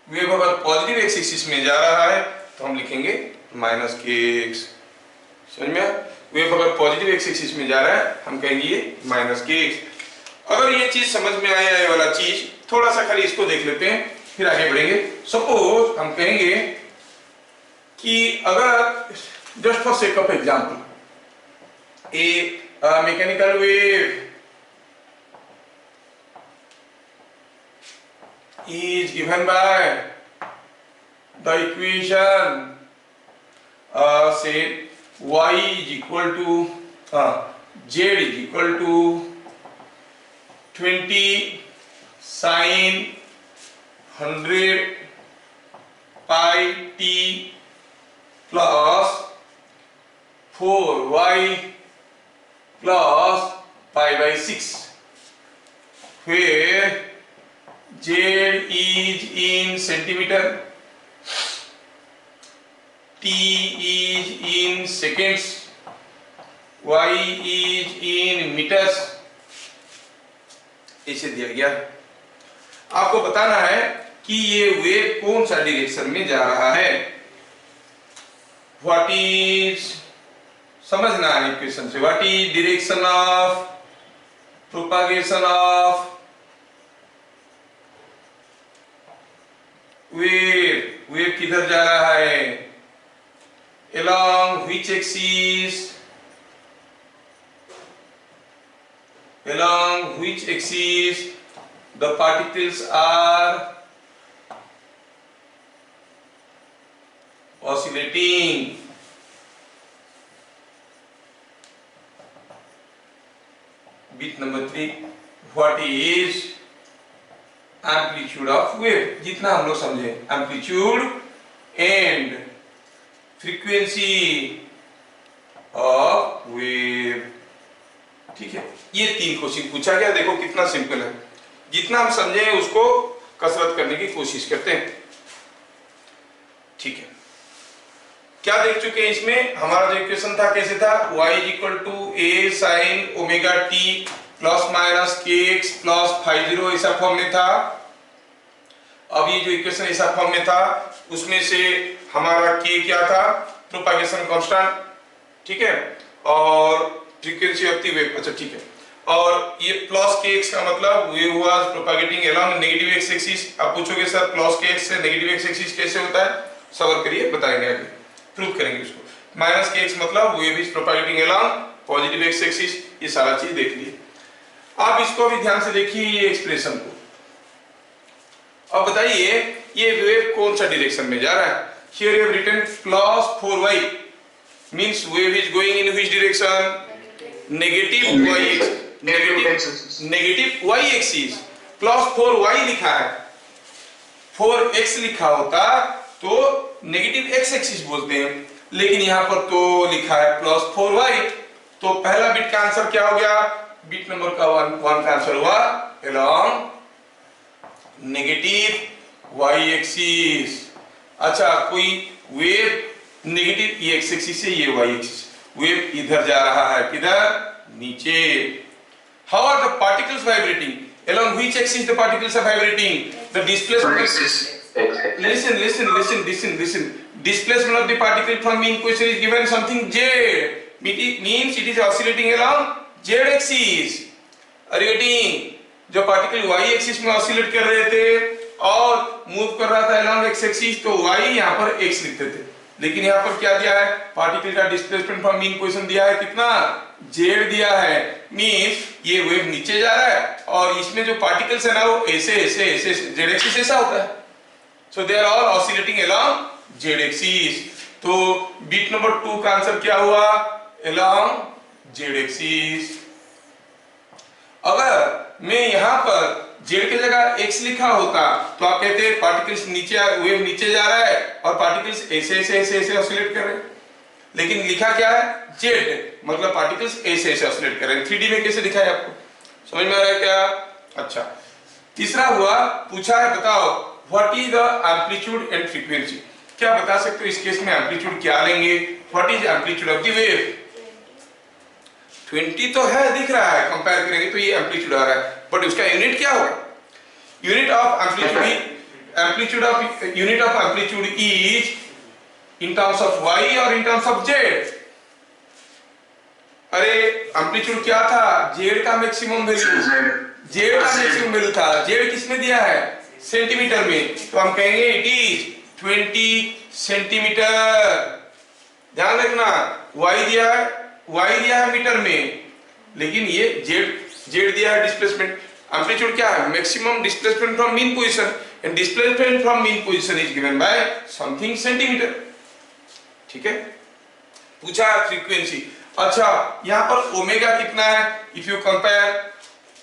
Wave अगर पॉजिटिव x एक्सिस में जा रहा है तो हम लिखेंगे माइनस kx। समझ में? वेव अगर पॉजिटिव x एक्सिस में जा रहा है हम कहेंगे ये माइनस kx। अगर ये चीज समझ में आया, ये वाला चीज, थोड़ा सा खाली इसको देख लेते हैं फिर आगे बढ़ेंगे। सपोज हम कहेंगे कि अगर just for sake of example, a mechanical wave is given by the equation say y is equal to z is equal to 20 sin 100 pi t plus 4y plus pi by 6, where z is in centimeter, t is in seconds, y is in meters, ऐसे दिया गया। आपको बताना है कि ये वेव कौन सा डायरेक्शन में जा रहा है। व्हाट इज, समझना है इक्वेशन से, what is direction of propagation of wave, wave किधर जा रहा है, along which axis, along which axis the particles are oscillating. Bit number 3, what is amplitude of wave, जितना हम लोग समझे, amplitude and frequency of wave। ठीक है, ये 3 क्वेश्चन पूछा गया। देखो कितना सिंपल है, जितना हम समझे उसको कसरत करने की कोशिश करते हैं। ठीक है, क्या देख चुके हैं इसमें, हमारा जो इक्वेशन था कैसे था, y is equal to a sin omega t plus minus kx plus phi 0 ऐसा फॉर्म में था। अब ये जो इक्वेशन ऐसा फॉर्म में था उसमें से हमारा k क्या था, प्रोपागेशन कांस्टेंट, ठीक है, और फ्रीक्वेंसी ऑफ द वेव, अच्छा ठीक है, और ये प्लस kx का मतलब wave was propagating along negative x axis. आप पूछोगे सर प्लस kx से नेगेटिव x एक्सिस कैसे होता है, सवाल करिए, बताएंगे आगे, प्रूव करेंगे उसको। माइनस kx मतलब wave is propagating along positive x axis, ये सारा चीज देख लिए। आप इसको भी ध्यान से देखिए ये एक्सप्रेशन को। अब बताइए ये वेव कौन सा डायरेक्शन में जा रहा है। Here you have written plus 4y means wave is going in which direction, negative y axis, plus 4y लिखा है, 4x लिखा होता तो नेगेटिव x एक्सिस बोलते हैं, लेकिन यहाँ पर तो लिखा है प्लस 4y, तो पहला बिट का आंसर क्या हो गया, बिट नंबर का वन का आंसर हुआ along नेगेटिव y एक्सिस। अच्छा, कोई वेव नेगेटिव ये x एक्सिस से ये y एक्सिस, वेव इधर जा रहा है, किधर, नीचे। How are the particles vibrating? Along which axis the particles are vibrating? The displacement. Listen. Displacement of the particle from mean question is given something z. It means it is oscillating along z axis. Are you getting? जो पार्टिकल y एक्सिस में ऑसिलेट कर रहे थे और मूव कर रहा था along x एक्सिस, तो y यहाँ पर x लिखते थे, लेकिन यहाँ पर क्या दिया है, पार्टिकल का डिस्प्लेसमेंट फ्रॉम मीन पोजीशन दिया है, कितना, z दिया है, मींस ये वेव नीचे जा रहा है और इसमें जो पार्टिकल्स है ना वो ऐसे z एक्सिस ऐसा होता है, so they are all oscillating along z axis. तो बिट नंबर 2 का आंसर क्या हुआ, along z एक्सिस। अगर मैं यहाँ पर z की जगह x लिखा होता तो आप कहते पार्टिकल्स नीचे, वेव नीचे जा रहा है और पार्टिकल्स ऐसे ऑसिलेट कर रहे हैं, लेकिन लिखा क्या है, z, मतलब पार्टिकल्स ऐसे ऑसिलेट कर रहे हैं। 3D में कैसे दिखा है आपको, समझ में आ रहा है क्या। अच्छा, तीसरा हुआ, पूछा है बताओ what is the amplitude and frequency, क्या बता सकते हो इस केस में एम्पलीट्यूड क्या लेंगे, what is amplitude of the wave. 20 तो है, दिख रहा है, कंपेयर करेंगे तो ये एम्पलीट्यूड आ रहा है, बट उसका यूनिट क्या होगा, unit of amplitude is in terms of y और इन टर्म्स ऑफ z। अरे एम्पलीट्यूड क्या था, z का मैक्सिमम वैल्यू, z का मैक्सिमम वैल्यू था, z किसमें दिया है, सेंटीमीटर में, तो हम कहेंगे इट इज 20 सेंटीमीटर। ध्यान रखना, y दिया है मीटर में, लेकिन ये z दिया है डिस्प्लेसमेंट। एम्पलीट्यूड क्या है? Maximum displacement from mean position, and displacement from mean position is given by something centimetre. ठीक है, पूछा है फ्रीक्वेंसी। अच्छा, यहाँ पर ओमेगा कितना है? इफ यू कंपेयर,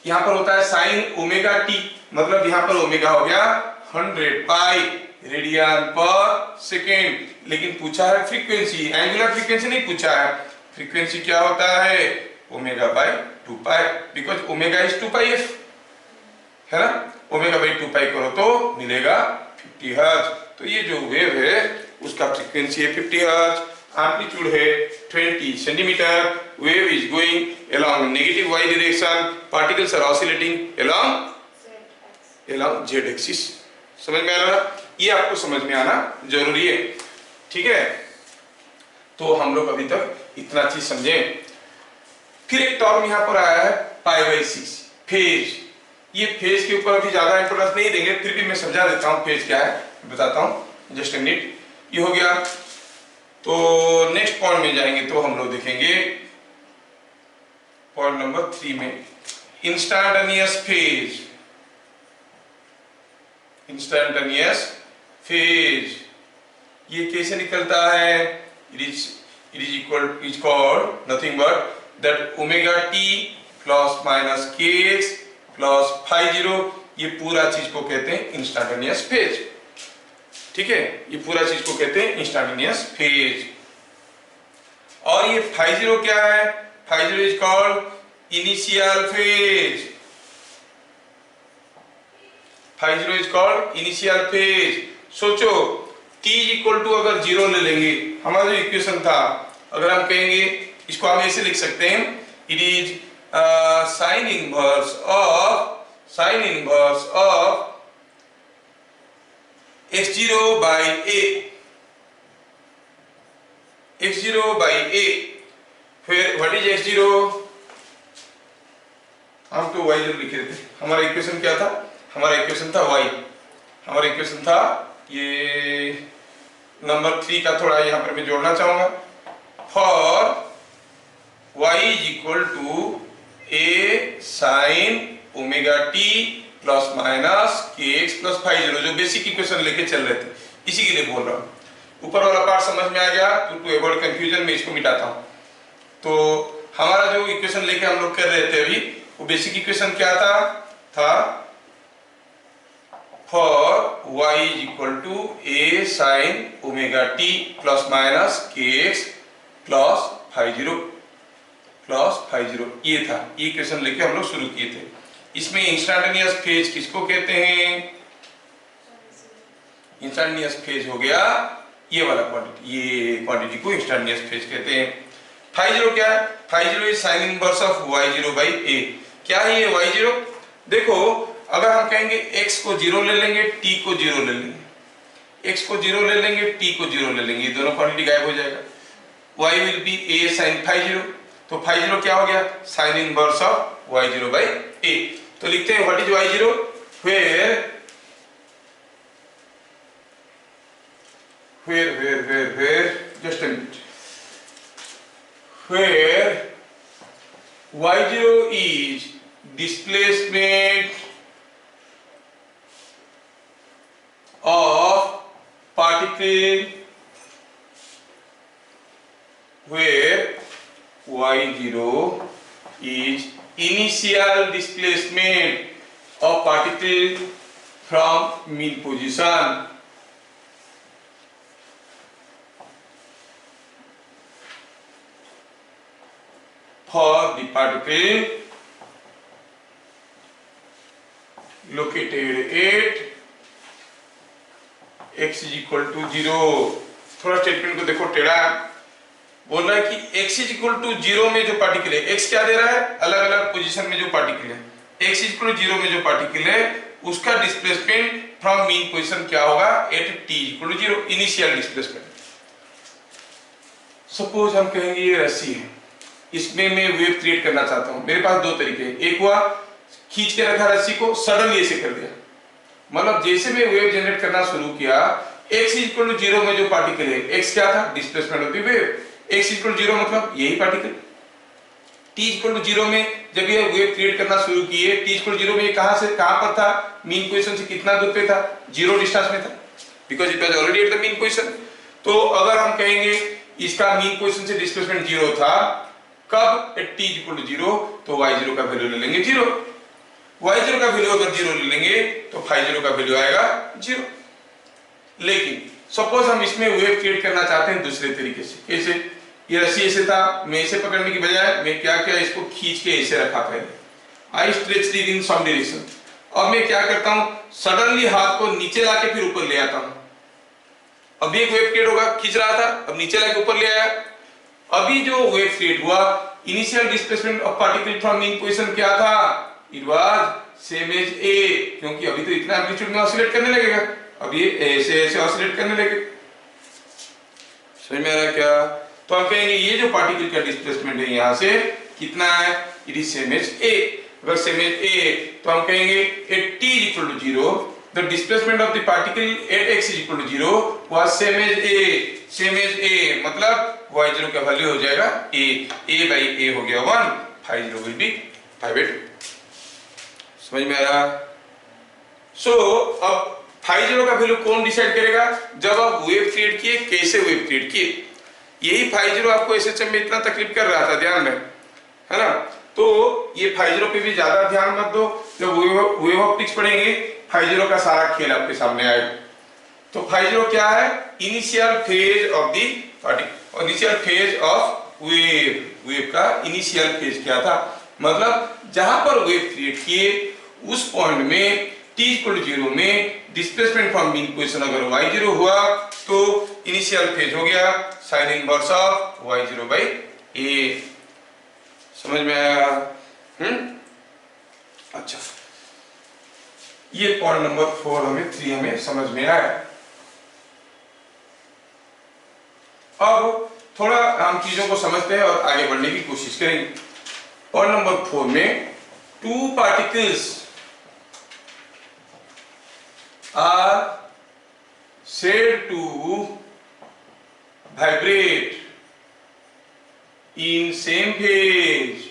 यहाँ पर होता है साइन ओमेगा टी, मतलब यहाँ पर ओमेगा हो गया 100 पाई रेडियन पर सेकेंड, लेकिन पूछा है फ्रीक्वेंसी, एंगुलर फ्रीक्वेंसी नहीं पूछा है। फ्रीक्वेंसी क्या होता है? Omega by 2 pi, because omega is 2 pi F, है ना। ओमेगा बाय 2 पाई करो तो मिलेगा 50 हर्ट्ज। तो ये जो वेव है उसका फ्रीक्वेंसी है 50 हर्ट्ज, एम्पलीट्यूड है 20 centimetre, wave is going along negative y direction, particles are oscillating along z axis. समझ में आ रहा? ये आपको समझ में आना जरूरी है। ठीक है, तो हम लोग अभी तक इतना चीज समझे। फिर एक टर्म यहाँ पर आया है π/6 फेज। ये फेज के ऊपर अभी ज्यादा इंपोर्टेंस नहीं देंगे, फिर भी मैं समझा देता हूँ फेज क्या है, बताता हूँ, जस्ट ए मिनट। ये हो गया, तो नेक्स्ट पॉइंट में जाएंगे तो हम लोग देखेंगे पॉइंट नंबर 3 में इंस्टैंटेनियस फेज। इंस्टैंटेनियस फेज ये कैसे निकलता है? It is called nothing but that omega t plus minus k x plus phi zero, ये पूरा चीज को कहते हैं इंस्टैंटेनियस फेज। ठीक है, ये पूरा चीज को कहते हैं इंस्टैंटेनियस फेज। और ये फाई जीरो क्या है? Phi zero is called initial phase. Phi zero is called initial phase. सोचो t इक्वल टू अगर 0 ले लेंगे, हमारा जो इक्वेशन था, अगर हम कहेंगे इसको हम ऐसे लिख सकते हैं, it is sine inverse of x0 by a, x0 by a, फिर व्हाट इज x0? हम तो y0 लिख रहे थे। हमारा इक्वेशन क्या था? हमारा इक्वेशन था y, हमारा इक्वेशन था ये नंबर 3 का, थोड़ा यहाँ पर मैं जोड़ना चाहूंगा। For y is equal to a sine omega t plus minus k x plus phi zero, जो बेसिक इक्वेशन लेके चल रहे थे, इसी के लिए बोल रहा हूँ। ऊपर वाला पार्ट समझ में आ गया? टू अवॉइड कंफ्यूजन में इसको मिटाता हूँ। तो हमारा जो इक्वेशन लेके हम लोग कर रहे थे अभी, वो बेसिक इक्वेशन क्या था for y is equal to a sine omega t plus minus k x plus phi zero, ये था। ये इक्वेशन लेके हम लोग शुरू किए थे। इसमें इंस्टैंटेनियस फेज किसको कहते हैं? इंस्टैंटेनियस फेज हो गया ये वाला क्वांटिटी, ये क्वांटिटी को इंस्टैंटेनियस फेज कहते हैं। फाई जीरो क्या है? Phi zero is sine inverse of y0 by a। क्या है ये y0? देखो, अगर हम कहेंगे x को 0 ले लेंगे, t को 0 ले लेंगे, x को 0 ले लेंगे, t को 0 ले लेंगे, दोनों क्वांटिटी गायब हो जाएगा। y will be a sine phi zero, तो फाई जीरो क्या हो गया? Sine inverse of y0 by a। तो लिखते हैं what is y0? where just a minute, where y0 is displacement of particle, where y0 is initial displacement of particle from mean position, for the particle located at x is equal to 0। थोड़ा स्टेटमेंट को देखो टेढ़ा, बोल रहा है कि x is equal to 0 में जो पार्टिकल है, x क्या दे रहा है? अलग अलग पोजीशन में जो पार्टिकल है, x is equal to 0 में जो पार्टिकल है उसका डिस्प्लेसमेंट फ्रॉम मीन पोजीशन क्या होगा? At t equal to 0, initial displacement. Suppose हम कहेंगे ये रस्सी है, इसमें मैं वेव क्रिएट करना चाहता हूं। मेरे पास दो तरीके हैं, एक हुआ खींच के रखा रस्सी को, सडनली ऐसे कर दिया, मतलब जैसे मैं वेव जनरेट करना शुरू किया, x इक्वल टू 0 में जो पार्टिकल है, x क्या था? Displacement of the wave, x equal 0 मतलब यही पार्टिकल। t इक्वल 0 में जब ये वेव क्रिएट करना शुरू किए, t इक्वल 0 में ये कहां से कहां पर था, मीन पोजीशन से कितना दूर पे था, 0 डिस्टेंस में था, because it was already at the mean position. तो अगर हम कहेंगे इसका मीन पोजीशन से डिस्प्लेसमेंट 0 था, कब एट t इक्वल 0, तो y0 का वैल्यू ले लेंगे 0। y0 का वैल्यू अगर 0 ले लेंगे तो φ0 का वैल्यू आएगा 0। लेकिन सपोज हम इसमें वेव क्रिएट करना चाहते हैं दूसरे तरीके से। कैसे? ये रस्सी ऐसे था, मैं इसे पकड़ने की बजाय मैं क्या किया, इसको खींच के ऐसे रखा पहले, I stretched it in some direction. अब मैं क्या करता हूं, सडनली हाथ को नीचे लाके फिर ऊपर ले आता हूं। अभी एक वेव क्रिएट होगा, खींच रहा था, अब नीचे लाके ऊपर ले आया। अभी जो वेव क्रिएट हुआ, initial displacement of particle from mean position क्या था, it was same as a, क्योंकि अभी तो इतना एम्पलीट्यूड में ऑसिलेट करने लगेगा, अब ये ऐसे ऐसे ऑसिलेट करने लगे। समझ में आ रहा है क्या? तो हम कहेंगे ये जो पार्टिकल का डिस्प्लेसमेंट है यहां से कितना है, it is same as a। अगर सेम एज a तो हम कहेंगे at t equal to 0 the displacement of the particle at x equal to 0 was same as a। Same as a मतलब y0 का वैल्यू हो जाएगा a बाई a हो गया 1, φ0 विल बी 5/8। समझ में आया? सो अब φ0 का वैल्यू कौन डिसाइड करेगा, जब आप वेव क्रिएट किए, कैसे वेव क्रिएट किए, यही φ0 आपको एसएचएम में इतना तकलीफ कर रहा था, ध्यान में है ना। तो ये φ0 पे भी ज्यादा ध्यान मत दो, जब वेव ऑप्टिक्स पढ़ेंगे φ0 का सारा खेल आपके सामने आएगा। तो φ0 क्या है, initial phase of the particle, initial phase of wave का इनिशियल फेज क्या था, मतलब जहां पर वेव क्रिएट किए उस पॉइंट में t इक्वल 0 में डिस्प्लेसमेंट फ्रॉम मीन पोजीशन अगर y0 हुआ तो इनिशियल फेज हो गया sine inverse of y0 by a। समझ में आया? अच्छा, ये पॉइंट नंबर 3 हमें समझ में आया। अब थोड़ा हम चीजों को समझते हैं और आगे बढ़ने की कोशिश करेंगे। पॉइंट नंबर 4 में two particles are said to vibrate in same phase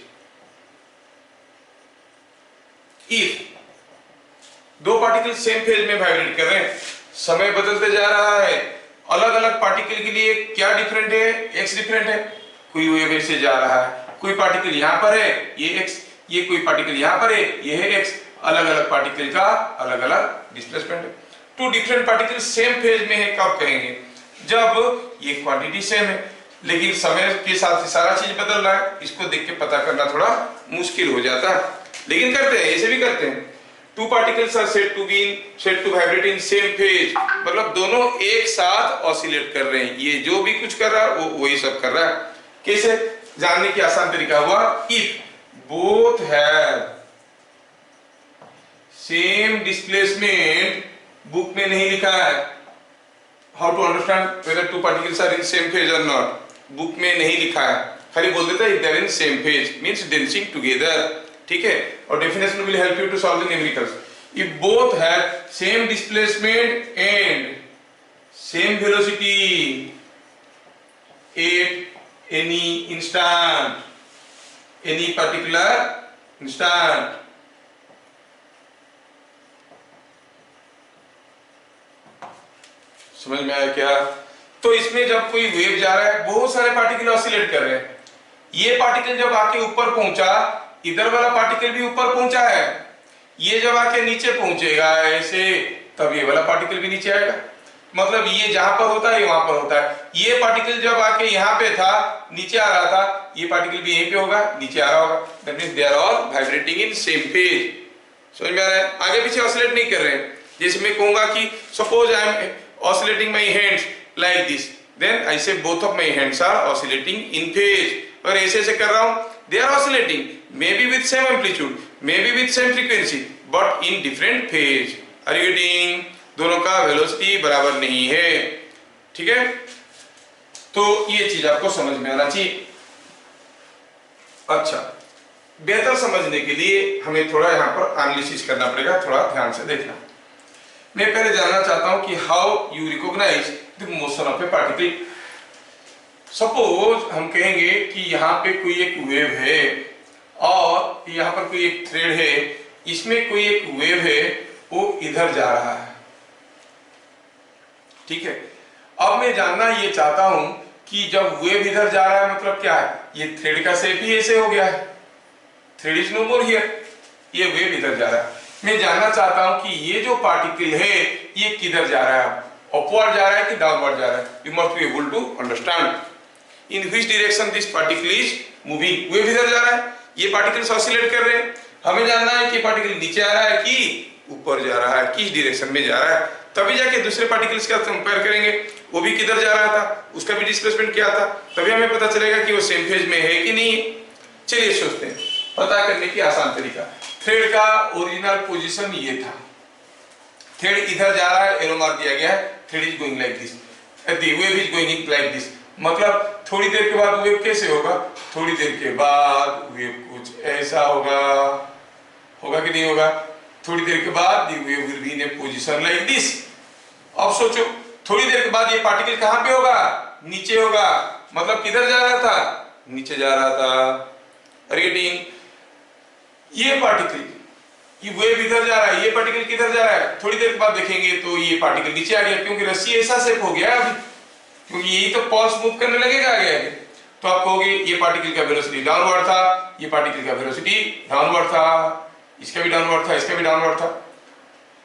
if दो पार्टिकल सेम फेज में वाइब्रेट कर रहे हैं, समय बदलते जा रहा है, अलग अलग पार्टिकल के लिए क्या डिफरेंट है, एक्स डिफरेंट है, कोई वेव से जा रहा है, कोई पार्टिकल यहां पर है ये एक्स, ये कोई पार्टिकल यहां पर है ये है एक्स, अलग अलग पार्टिकल का अलग अलग डिस्प्लेसमेंट है। Two different particle same phase में है, कब कहेंगे, जब ये क्वांटिटी सेम है लेकिन समय के साथ सारा चीज बदल रहा है। इसको देख के पता करना थोड़ा मुश्किल हो जाता है, लेकिन करते हैं, ऐसे भी करते हैं। Two particles are said to vibrate in same phase, मतलब दोनों एक साथ ऑसिलेट कर रहे हैं, ये जो भी कुछ कर रहा है वो वही सब कर रहा है। कैसे जानने की आसान तरीका हुआ, if both have same displacement, book में नहीं लिखा है how to understand whether two particles are in same phase और नॉट, बुक में नहीं लिखा है, खाली बोल देता है if they are in same phase means dancing together, ठीक है। और definition will help you to solve the numericals. If both have same displacement and same velocity at any instant, any particular instant, समझ में आया क्या? तो इसमें जब कोई वेव जा रहा है, बहुत सारे पार्टिकल ऑसिलेट कर रहे हैं, ये पार्टिकल जब आके ऊपर पहुंचा, इधर वाला पार्टिकल भी ऊपर पहुंचा है, ये जब आके नीचे पहुंचेगा ऐसे, तब ये वाला पार्टिकल भी नीचे आएगा, मतलब ये जहां पर होता है ये वहां पर होता है। ये पार्टिकल जब आके यहाँ पे था, नीचे आ रहा था, ये पार्टिकल भी यहीं पे होगा, नीचे आ रहा होगा, that means they are all vibrating in same phase. समझ में आ रहा है? आगे पीछे ऑसिलेट नहीं कर रहे हैं। जैसे मैं कहूंगा कि suppose I am oscillating my hands like this, then I say both of my hands are oscillating in phase। अगर ऐसे ऐसे कर रहा हूं, they are oscillating maybe with same amplitude, maybe with same frequency, but in different phase। Are you getting? दोनों का वेलोसिटी बराबर नहीं है, ठीक है। तो ये चीज आपको समझ में आना चाहिए। अच्छा, बेहतर समझने के लिए हमें थोड़ा यहाँ पर एनालिसिस करना पड़ेगा, थोड़ा ध्यान से देखना। मैं पहले जानना चाहता हूं कि how you recognise the motion of a particle. Suppose हम कहेंगे कि यहाँ पे कोई एक वेव है और यहाँ पर कोई एक थ्रेड है, इसमें कोई एक वेव है, वो इधर जा रहा है, ठीक है। अब मैं जानना ये चाहता हूं कि जब वेव इधर जा रहा है मतलब क्या है, ये थ्रेड का शेप ही ऐसे हो गया है, thread is no more here, ये वेव इधर जा रहा है। मैं जानना चाहता हूं कि ये जो पार्टिकल है ये किधर जा रहा है, अपवर्ड जा रहा है कि डाउनवर्ड जा रहा है। You must be able to understand in which direction this particle is moving. Wave इधर जा रहा है, ये पार्टिकल्स ऑसिलेट कर रहे हैं, हमें जानना है कि पार्टिकल नीचे आ रहा है कि ऊपर जा रहा है, किस डायरेक्शन में जा रहा है, तभी जाके दूसरे पार्टिकल्स का कंपेयर करेंगे, वो भी किधर जा रहा था, उसका भी डिस्प्लेसमेंट क्या था, तभी हमें पता चलेगा कि वो सेम फेज में है कि नहीं। चलिए सोचते हैं, पता करने की आसान तरीका। थ्रेड का ओरिजिनल पोजीशन ये था, थ्रेड इधर जा रहा है, एरो मार्क दिया गया है, thread is going like this, the wave is going like this, मतलब थोड़ी देर के बाद वेव कैसे होगा, थोड़ी देर के बाद वेव कुछ ऐसा होगा, होगा कि नहीं होगा, थोड़ी देर के बाद the wave will be in A position like this. अब सोचो थोड़ी देर के बाद ये पार्टिकल कहां पे होगा, नीचे होगा, मतलब किधर जा रहा था, नीचे जा रहा था। रीडिंग ये पार्टिकल, ये वेव इधर जा रहा है, ये पार्टिकल किधर जा रहा है, थोड़ी देर के बाद देखेंगे तो ये पार्टिकल नीचे आ गया, क्योंकि रस्सी ऐसा शेप हो गया अभी, क्योंकि यही तो पल्स मूव करने लगेगा आगे आगे। तो आप कहोगे ये पार्टिकल का वेलोसिटी डाउनवर्ड था, ये पार्टिकल का वेलोसिटी डाउनवर्ड था, इसका भी डाउनवर्ड था, इसका भी डाउनवर्ड था।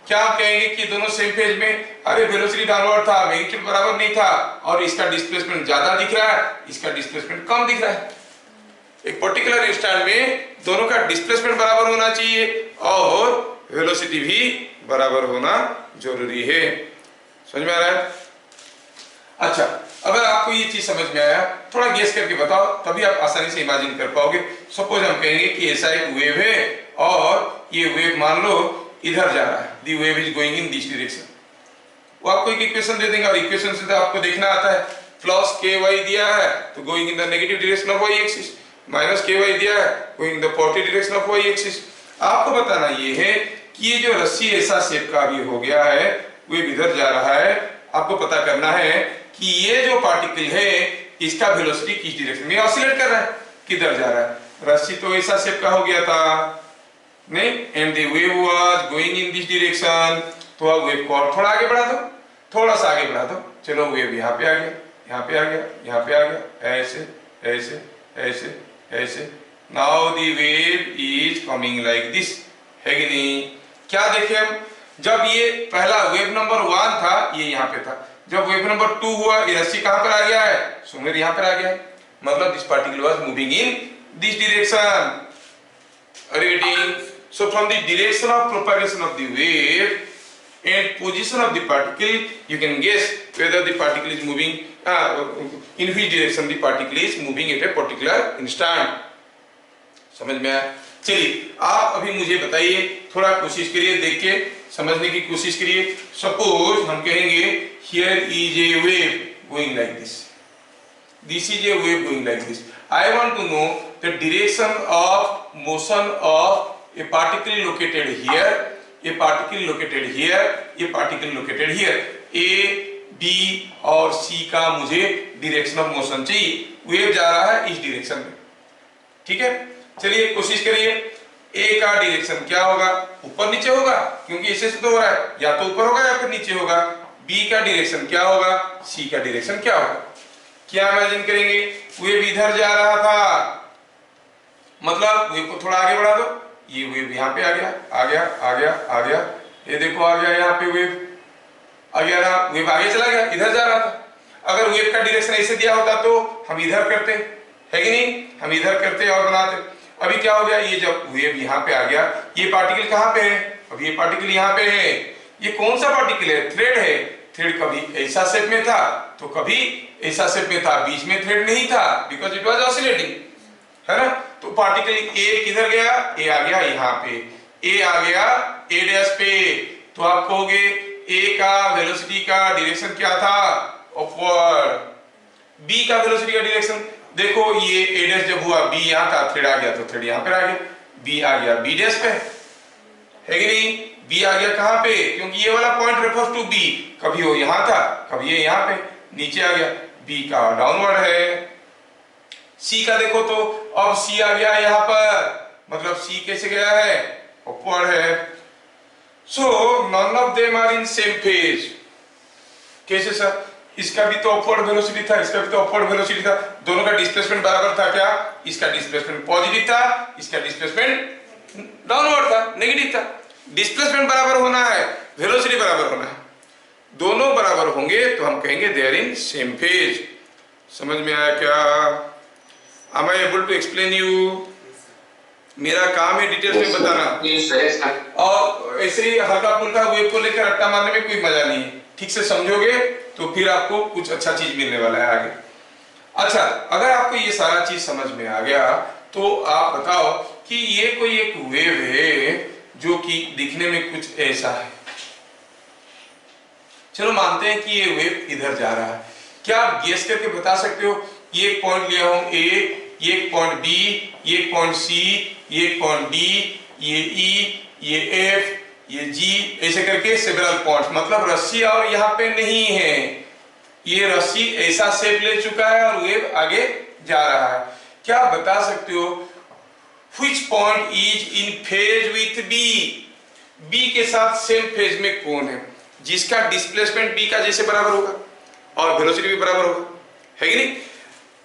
क्या आप कहेंगे कि दोनों सेम फेज में, अरे वेलोसिटी डाउनवर्ड था, मैग्नीट्यूड बराबर नहीं था, और इसका डिस्प्लेसमेंट ज्यादा दिख रहा है, इसका डिस्प्लेसमेंट कम दिख रहा है। एक पर्टिकुलर इंस्टेंट में दोनों का डिस्प्लेसमेंट बराबर होना चाहिए और वेलोसिटी भी बराबर होना जरूरी है। समझ में आ रहा है? अच्छा, अगर आपको ये चीज समझ में आया, थोड़ा गेस करके बताओ, तभी आप आसानी से इमेजिन कर पाओगे। सपोज हम कहेंगे कि ऐसा एक वेव है और ये वेव मान लो इधर जा रहा है, the wave is going in this direction. वो आपको एक इक्वेशन दे देंगे और इक्वेशन से तो आपको देखना आता है, प्लस के वाई दिया है तो going in the negative direction of y axis, minus k y दिया है going in the positive direction of y axis. आपको बताना ये है कि ये जो रस्सी ऐसा शेप का भी हो गया है, वेव इधर जा रहा है, आपको पता करना है कि ये जो पार्टिकल है इसका वेलोसिटी किस डायरेक्शन में ऑसिलेट कर रहा है, किधर जा रहा है। रस्सी तो ऐसा शेप का हो गया था नहीं, and the wave was going in this direction, तो अब वेव को और थोड़ा आगे बढ़ा दो, थोड़ा सा आगे बढ़ा दो, चलो वेव यहाँ पे आ गया, यहाँ पे आ गया, यहाँ पे आ गया, ऐसे ऐसे ऐसे ऐसे। Now the wave is coming like this, है कि नहीं। क्या देखे हम, जब ये पहला वेव नंबर 1 था ये यहाँ पे था, जब वेव नंबर 2 हुआ ये रस्सी कहां पर आ गया है, सुमेर यहाँ पर आ गया है, मतलब this particle was moving in this direction. Reading, so from the direction of propagation of the wave and position of the particle you can guess whether the particle is moving in which direction the particle is moving at a particular instant। समझ में आया? चलिए आप अभी मुझे बताइए, थोड़ा कोशिश करिए, देख के समझने की कोशिश करिए। सपोज हम कहेंगे here is a wave going like this, this is a wave going like this, I want to know the direction of motion of a particle located here, a particle located here, a particle located here, A, B और C का मुझे डायरेक्शन ऑफ मोशन चाहिए। वेव जा रहा है इस डायरेक्शन में, ठीक है। चलिए कोशिश करिए, A का डायरेक्शन क्या होगा, ऊपर नीचे होगा, क्योंकि ऐसे से तो हो रहा है, या तो ऊपर होगा या फिर नीचे होगा। B का डायरेक्शन क्या होगा, C का डायरेक्शन क्या होगा। क्या इमेजिन करेंगे, वेव इधर जा रहा था, मतलब वेव को थोड़ा आगे बढ़ा दो, ये वेव यहाँ पे आ गया, आ गया, आ गया, आ गया, ये देखो आ गया, यहाँ पे वेव आ गया ना, वेव आगे चला गया, इधर जा रहा था। अगर वेव का डायरेक्शन ऐसे दिया होता तो हम इधर करते, है कि नहीं, हम इधर करते और बनाते। अभी क्या हो गया, ये जब वेव यहाँ पे आ गया, ये पार्टिकल कहाँ पे है, अब ये पार्टिकल यहाँ पे है, ये कौन सा पार्टिकल है, थ्रेड है। थ्रेड कभी ऐसा शेप में था तो कभी ऐसा शेप में था, बीच में थ्रेड नहीं था, बिकॉज इट वाज ऑसिलेटिंग, है ना। तो पार्टिकल ए किधर गया, ए आ गया यहाँ पे, ए आ गया ए डैश पे, तो आप कहोगे ए का वेलोसिटी का डायरेक्शन क्या था, अपवर्ड। बी का वेलोसिटी का डायरेक्शन देखो, ये ए डैश जब हुआ, बी यहाँ था, थ्रेड आ गया तो थ्रेड यहाँ पे आ गया, बी आ गया बी डैश पे, है कि नहीं। बी आ गया कहाँ पे, क्योंकि ये वाला पॉइंट रेफर्स टू बी, कभी वो यहाँ था कभी ये यहाँ पे नीचे आ गया, B का डाउनवर्ड है। C का देखो तो अब C आ गया यहाँ पर, मतलब C कैसे गया है, अपवर्ड है। So none of them are in same phase. कैसे सर, इसका भी तो अपवर्ड वेलोसिटी था, इसका भी तो अपवर्ड वेलोसिटी था, दोनों का डिस्प्लेसमेंट बराबर था क्या? इसका डिस्प्लेसमेंट पॉजिटिव था, इसका डिस्प्लेसमेंट डाउनवर्ड था, नेगेटिव था। डिस्प्लेसमेंट बराबर होना है, वेलोसिटी बराबर होना है, दोनों बराबर होंगे तो हम कहेंगे they are in same phase. समझ में आया क्या? Am I able to explain you? मेरा काम है डिटेल्स में बताना, और ऐसे ही हल्का फुल्का वेव को लेकर रट्टा मारने में कोई मजा नहीं है। ठीक से समझोगे तो फिर आपको कुछ अच्छा चीज मिलने वाला है आगे। अच्छा, अगर आपको ये सारा चीज समझ में आ गया तो आप बताओ कि ये कोई एक वेव है जो कि दिखने में कुछ ऐसा है। चलो मानते हैं कि ये वेव इधर जा रहा है, क्या आप गेस करके बता सकते हो? ये एक पॉइंट लिया हूं ए, ये एक पॉइंट बी, ये एक पॉइंट सी, ये एक पॉइंट डी, ये ई, ये एफ, ये जी, ऐसे करके सेवरल पॉइंट्स, मतलब रस्सी और यहाँ पे नहीं है, ये रस्सी ऐसा शेप ले चुका है और वेव आगे जा रहा है। क्या आप बता सकते हो which point is in phase with B? B के साथ सेम फेज में कौन है जिसका डिस्प्लेसमेंट B का जैसे बराबर होगा और वेलोसिटी भी बराबर होगा, है कि नहीं?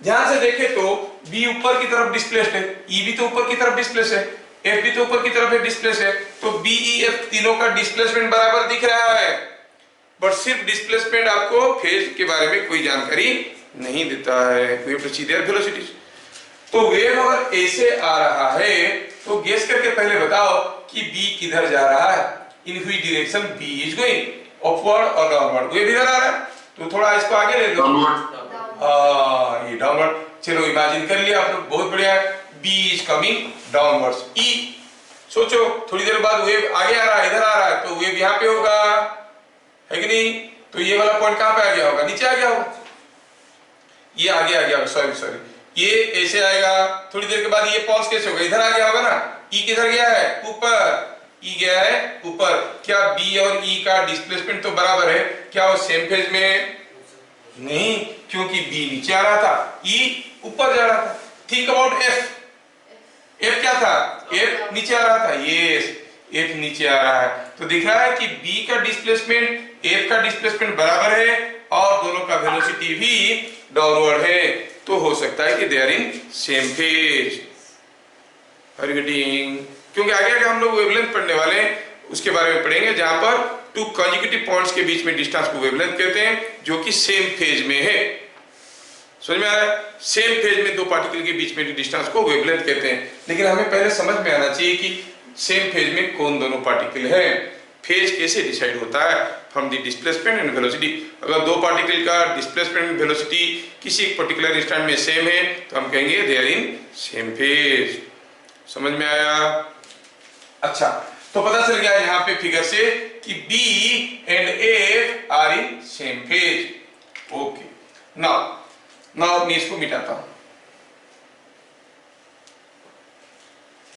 ध्यान से देखें तो B ऊपर की तरफ डिस्प्लेस्ड है, E भी तो ऊपर की तरफ डिस्प्लेस है, F भी तो ऊपर की तरफ डिस्प्लेस है, तो B E F तीनों का डिस्प्लेसमेंट बराबर दिख रहा है, बट सिर्फ डिस्प्लेसमेंट आपको फेज के बारे में कोई जानकारी नहीं देता है। We have to see their velocities. तो वेव अगर ऐसे आ रहा है तो गेस करके पहले बताओ कि B किधर जा रहा है, इन which direction B is going, upward और डाउनवर्ड। वेव इधर आ रहा है तो थोड़ा इसको आगे ले लो, ये डाउनवर्ड। चलो इमेजिन कर लिया आप लोग, बहुत बढ़िया है। B is coming downwards. E सोचो थोड़ी देर बाद वेव आगे आ रहा है, इधर आ रहा है, तो वेव यहाँ पे होगा, है कि नहीं? तो ये वाला पॉइंट कहाँ पे आ गया होगा, नीचे आ गया होगा, ये आगे आ गया होगा, सॉरी ये ऐसे आएगा, थोड़ी देर के बाद ये पॉज कैसे होगा, इधर आ गया होगा ना। E किधर गया है, ऊपर, E गया है ऊपर। क्या B और E का डिस्प्लेसमेंट तो बराबर है, क्या वो सेम फेज में? नहीं, क्योंकि B नीचे आ रहा था, E ऊपर जा रहा था। थिंक अबाउट F, F क्या था, F नीचे आ रहा था, यस F नीचे आ रहा है, तो दिख रहा है कि B का डिस्प्लेसमेंट F का डिस्प्लेसमेंट बराबर है और दोनों का वेलोसिटी भी डाउनवर्ड है, तो हो सकता है कि they are in same phase. Are you getting? क्योंकि आगे हम लोग वेवलेंथ पढ़ने वाले हैं, उसके बारे में पढ़ेंगे, जहां पर टू कंसेक्यूटिव पॉइंट्स के बीच में डिस्टेंस को वेवलेंथ कहते हैं, जो कि सेम फेज में है। समझ में आ रहा है? सेम फेज में दो पार्टिकल के बीच में डिस्टेंस को वेवलेंथ कहते हैं। लेकिन हमें पहले समझ में आना चाहिए कि सेम फेज में कौन दोनों पार्टिकल है। फेज कैसे डिसाइड होता है? From the displacement and velocity. अगर दो पार्टिकल का डिस्प्लेसमेंट एंड वेलोसिटी किसी पर्टिकुलर इंस्टेंट में सेम है तो हम कहेंगे they are in same phase. समझ में आया? अच्छा, तो पता चल गया यहाँ पे फिगर से कि B and F are in same phase. Okay, now मैं इसको मिटाता हूं।